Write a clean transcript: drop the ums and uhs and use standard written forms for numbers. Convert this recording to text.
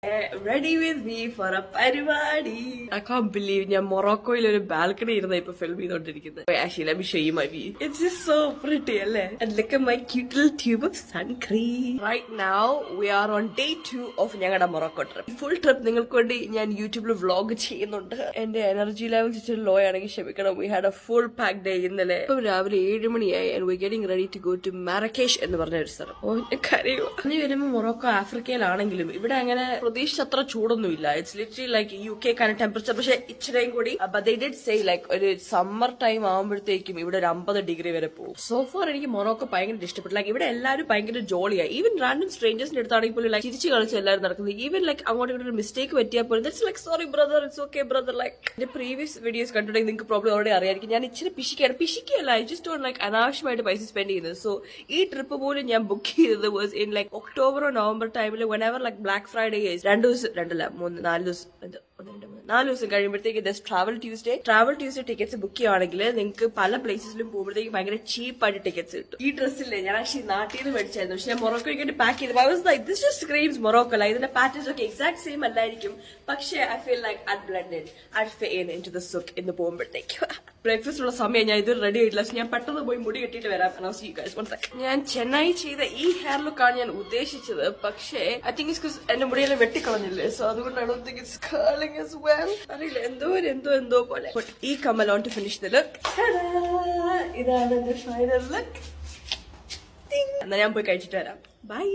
ready with me for a പരിപാടി. I can't believe ഞാൻ മൊറോക്കോയിൽ ഒരു ബാൽക്കണി ഇരുന്ന ഇപ്പൊ film ചെയ്തോണ്ടിരിക്കുന്നത്. Actually, let me show you my view. It's just so pretty, അല്ലേ? And look at my cute little tube of sun cream. Right now, we are on day 2 of ഞങ്ങളുടെ Morocco trip. Full trip നിങ്ങൾക്ക് വേണ്ടി ഞാൻ യൂട്യൂബിൽ vlog ചെയ്യുന്നുണ്ട്. എന്റെ energy level ഇച്ചിരി law ആണെങ്കിൽ ക്ഷമിക്കണം. We had a full packed day ഇന്നലെ. ഇപ്പം രാവിലെ 7 മണിയായി and we're getting ready to go to Marrakesh എന്ന് പറഞ്ഞ ഒരു സ്ഥലം. കരയുക. ഇനി വരുമ്പോൾ മൊറോക്കോ ആഫ്രിക്കയിലാണെങ്കിലും ഇവിടെ അങ്ങനെ പ്രതീക്ഷിച്ച അത്ര ചൂടൊന്നുമില്ല. It's literally like UK kind of temperature. പക്ഷെ ഇച്ചിരിയും കൂടി but they did say like ഒരു സമ്മർ ടൈം ആകുമ്പോഴത്തേക്കും ഇവിടെ ഒരു 50 ഡിഗ്രി വരെ പോകും. സോഫാർ എനിക്ക് മൊറോക്കോ ഭയങ്കര ഇഷ്ടപ്പെട്ടു. ലൈക്ക് ഇവിടെ എല്ലാവരും ഭയങ്കര ജോളിയായി. ഈവൻ റാൻഡം സ്ട്രേഞ്ചേഴ്സിന്റെ അടുത്താണെങ്കിൽ പോലും ലൈക്ക് ചിരിച്ചു കളിച്ച് എല്ലാവരും നടക്കുന്നത്. ഈവൻ ലൈക്ക് അങ്ങോട്ട് ഇവിടെ ഒരു മിസ്റ്റേക്ക് പറ്റിയാൽ പോലും that's like sorry brother, it's okay brother. Like എന്റെ പ്രീവിയസ് വീഡിയോസ് കണ്ടിട്ടുണ്ടെങ്കിൽ നിങ്ങൾക്ക് പ്രോബ്ലം ഓൾറെഡി അറിയായിരിക്കും. ഞാൻ ഇച്ചിരി പിശിക്കല്ല. ഐ ജസ്റ്റ് ഡോണ്ട് ലൈക്ക് അനാവശ്യമായിട്ട് പൈസ സ്പെൻഡ് ചെയ്യുന്നത്. സോ ഈ ട്രിപ്പ് പോലും ഞാൻ ബുക്ക് ചെയ്തത് വാസ് ഇൻ ലൈക്ക് ഒക്ടോബറോ നവംബർ ടൈമിൽ whenever like Black Friday is 4 ദിവസം കഴിയുമ്പോഴത്തേക്ക് ട്രാവൽ ട്യൂസ്ഡേ ടിക്കറ്റ്സ് ബുക്ക് ചെയ്യുവാണെങ്കിൽ നിങ്ങൾക്ക് പല പ്ലേസസിലും പോകുമ്പോഴത്തേക്ക് ഭയങ്കര ചീപ്പായിട്ട് ടിക്കറ്റ്സ് കിട്ടും. ഈ ഡ്രസ്സില്ലേ ഞാൻ ആക്ച്വലി നാട്ടിൽ നിന്ന് മേടിച്ചായിരുന്നു. പക്ഷെ ഞാൻ മൊറോക്കോയ്ക്ക് വേണ്ടി പാക്ക് ചെയ്തപ്പോൾ I was like this just screams Morocco. like ഇതിന്റെ പാറ്റേൺസ് ഒക്കെ എക്സാക്ട് സെയിം അല്ലായിരിക്കും. പക്ഷേ I feel like I'd blend in. I'd fit in into the souk എന്ന് പോകുമ്പോഴത്തേക്ക്. ബ്രേക്ക്ഫാസ്റ്റ് ഉള്ള സമയം ഞാൻ ഇതുവരെ റെഡി ആയിട്ടില്ല. പക്ഷെ ഞാൻ പെട്ടെന്ന് പോയി മുടി കെട്ടിയിട്ട് വരാം. ഞാൻ ചെന്നൈ ചെയ്ത ഈ ഹെയർ ലുക്കാണ് ഞാൻ ഉദ്ദേശിച്ചത്. പക്ഷേ ഐ തിങ്ക് ഇറ്റ്സ് എന്റെ മുടിയെല്ലാം വെട്ടിക്കളഞ്ഞില്ലേ. സോ അതുകൊണ്ടാണ് അറിയില്ല, എന്തോ പോലെ. ഈ കമ്മൽ on to finish the look. ഇതാണ് എന്റെ ഫൈനൽ ലുക്ക്. എന്നാ ഞാൻ പോയി കഴിച്ചിട്ട് വരാം. ബൈ.